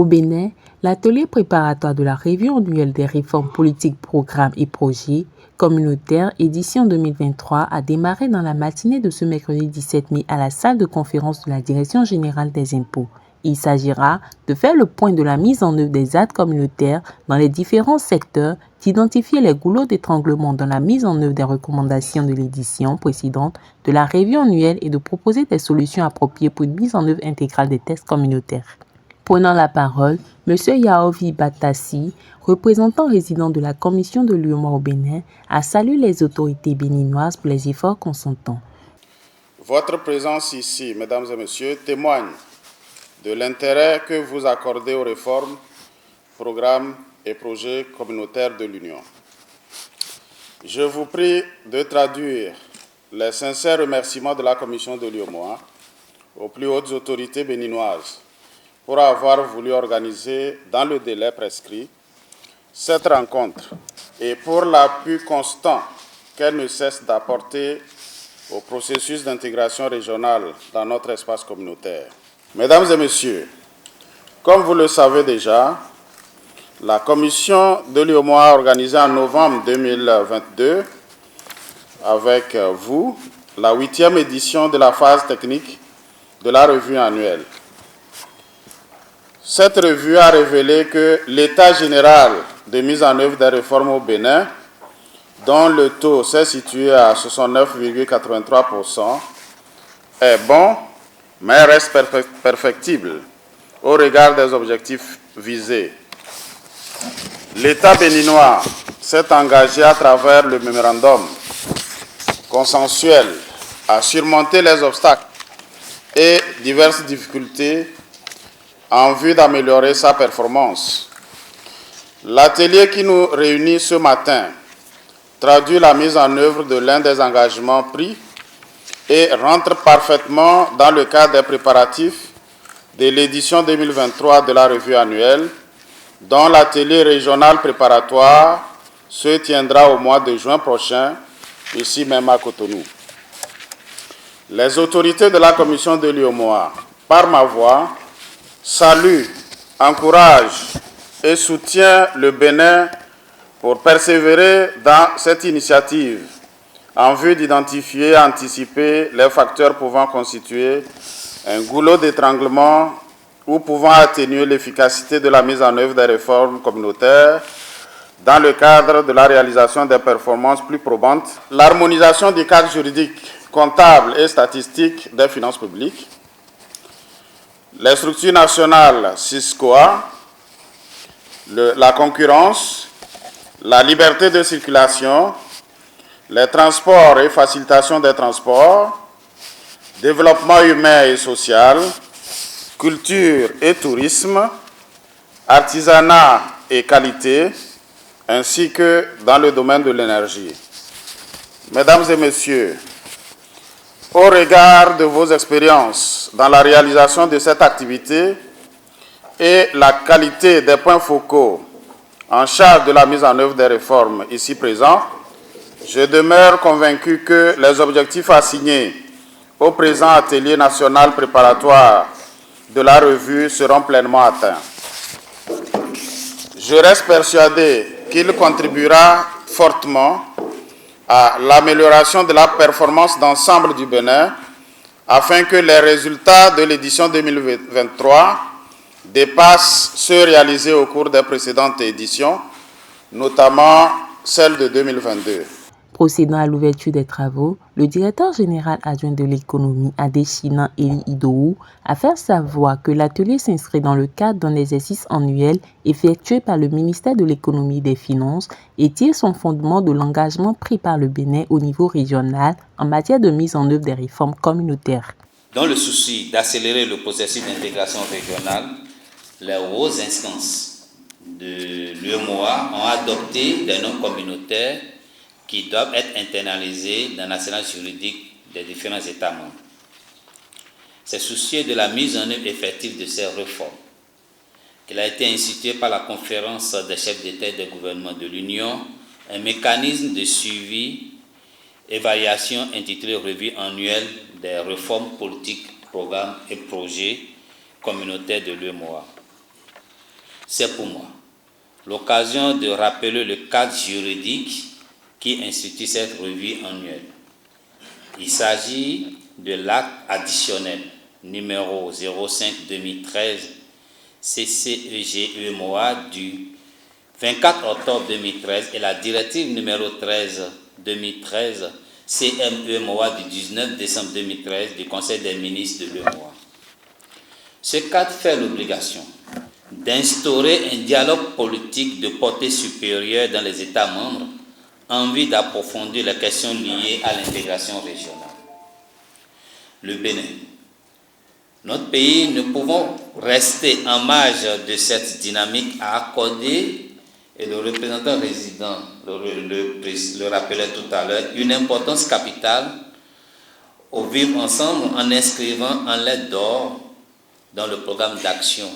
Au Bénin, l'atelier préparatoire de la revue annuelle des réformes politiques, programmes et projets communautaires édition 2023 a démarré dans la matinée de ce mercredi 17 mai à la salle de conférence de la Direction générale des impôts. Il s'agira de faire le point de la mise en œuvre des actes communautaires dans les différents secteurs, d'identifier les goulots d'étranglement dans la mise en œuvre des recommandations de l'édition précédente de la revue annuelle et de proposer des solutions appropriées pour une mise en œuvre intégrale des textes communautaires. Prenant la parole, M. Yaovi Batassi, représentant résident de la commission de l'UEMOA au Bénin, a salué les autorités béninoises pour les efforts consentants. Votre présence ici, mesdames et messieurs, témoigne de l'intérêt que vous accordez aux réformes, programmes et projets communautaires de l'Union. Je vous prie de traduire les sincères remerciements de la commission de l'UEMOA aux plus hautes autorités béninoises pour avoir voulu organiser dans le délai prescrit cette rencontre et pour l'appui constant qu'elle ne cesse d'apporter au processus d'intégration régionale dans notre espace communautaire. Mesdames et messieurs, comme vous le savez déjà, la commission de l'UEMOA a organisé en novembre 2022 avec vous la 8e édition de la phase technique de la revue annuelle. Cette revue a révélé que l'état général de mise en œuvre des réformes au Bénin, dont le taux s'est situé à 69,83%, est bon, mais reste perfectible au regard des objectifs visés. L'État béninois s'est engagé à travers le mémorandum consensuel à surmonter les obstacles et diverses difficultés en vue d'améliorer sa performance. L'atelier qui nous réunit ce matin traduit la mise en œuvre de l'un des engagements pris et rentre parfaitement dans le cadre des préparatifs de l'édition 2023 de la revue annuelle, dont l'atelier régional préparatoire se tiendra au mois de juin prochain, ici même à Cotonou. Les autorités de la commission de l'UEMOA, par ma voix, saluent, encouragent et soutiennent le Bénin pour persévérer dans cette initiative en vue d'identifier et anticiper les facteurs pouvant constituer un goulot d'étranglement ou pouvant atténuer l'efficacité de la mise en œuvre des réformes communautaires dans le cadre de la réalisation des performances plus probantes, l'harmonisation du cadre juridique, comptable et statistique des finances publiques, les structures nationales SISCOA, la concurrence, la liberté de circulation, les transports et facilitation des transports, développement humain et social, culture et tourisme, artisanat et qualité, ainsi que dans le domaine de l'énergie. Mesdames et messieurs, au regard de vos expériences dans la réalisation de cette activité et la qualité des points focaux en charge de la mise en œuvre des réformes ici présents, je demeure convaincu que les objectifs assignés au présent atelier national préparatoire de la revue seront pleinement atteints. Je reste persuadé qu'il contribuera fortement à l'amélioration de la performance d'ensemble du Bénin afin que les résultats de l'édition 2023 dépassent ceux réalisés au cours des précédentes éditions, notamment celle de 2022. Procédant à l'ouverture des travaux, le directeur général adjoint de l'économie, Adeshina Eli Idou, a fait savoir que l'atelier s'inscrit dans le cadre d'un exercice annuel effectué par le ministère de l'économie et des finances et tire son fondement de l'engagement pris par le Bénin au niveau régional en matière de mise en œuvre des réformes communautaires. Dans le souci d'accélérer le processus d'intégration régionale, les hautes instances de l'UEMOA ont adopté des normes communautaires qui doivent être internalisés dans l'arsenal juridique des différents États membres. C'est soucieux de la mise en œuvre effective de ces réformes qu'il a été institué par la conférence des chefs d'État et des gouvernements de l'Union un mécanisme de suivi, évaluation intitulé Revue annuelle des réformes politiques, programmes et projets communautaires de l'UEMOA. C'est pour moi l'occasion de rappeler le cadre juridique qui institue cette revue annuelle. Il s'agit de l'acte additionnel numéro 05-2013 CCEG-UEMOA du 24 octobre 2013 et la directive numéro 13-2013 CMEMOA du 19 décembre 2013 du Conseil des ministres de l'UEMOA. Ce cadre fait l'obligation d'instaurer un dialogue politique de portée supérieure dans les États membres en vue d'approfondir les questions liées à l'intégration régionale. Le Bénin. Notre pays ne pouvons rester en marge de cette dynamique à accorder, et le représentant résident le rappelait tout à l'heure, une importance capitale au vivre ensemble en inscrivant en lettres d'or dans le programme d'action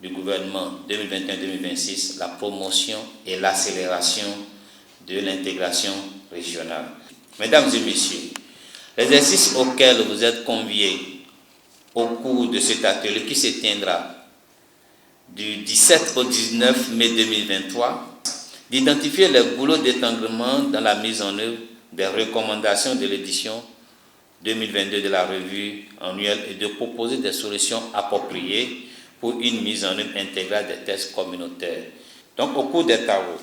du gouvernement 2021-2026 la promotion et l'accélération de l'intégration régionale. Mesdames et messieurs, l'exercice auquel vous êtes conviés au cours de cet atelier qui se tiendra du 17 au 19 mai 2023, d'identifier les boulots d'étranglement dans la mise en œuvre des recommandations de l'édition 2022 de la revue annuelle et de proposer des solutions appropriées pour une mise en œuvre intégrale des tests communautaires. Donc, au cours des travaux,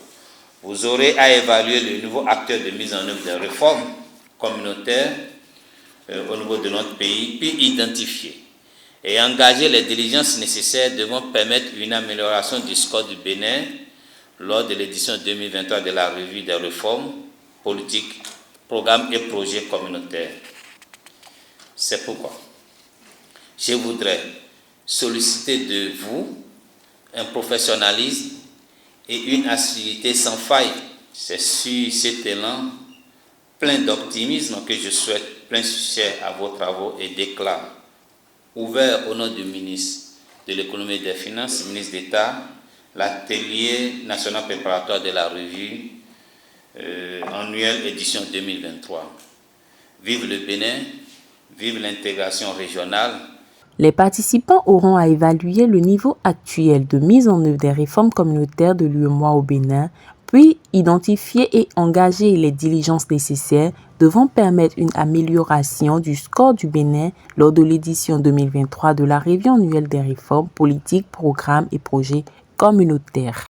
vous aurez à évaluer le nouveau acteur de mise en œuvre des réformes communautaires au niveau de notre pays, puis identifier et engager les diligences nécessaires devant permettre une amélioration du score du Bénin lors de l'édition 2023 de la revue des réformes politiques, programmes et projets communautaires. C'est pourquoi je voudrais solliciter de vous un professionnalisme et une assiduité sans faille. C'est sur cet élan plein d'optimisme que je souhaite plein succès à vos travaux et déclare, ouvert au nom du ministre de l'économie et des finances, ministre d'État, l'atelier national préparatoire de la revue annuelle édition 2023. Vive le Bénin, vive l'intégration régionale. Les participants auront à évaluer le niveau actuel de mise en œuvre des réformes communautaires de l'UEMOA au Bénin, puis identifier et engager les diligences nécessaires devant permettre une amélioration du score du Bénin lors de l'édition 2023 de la revue annuelle des réformes politiques, programmes et projets communautaires.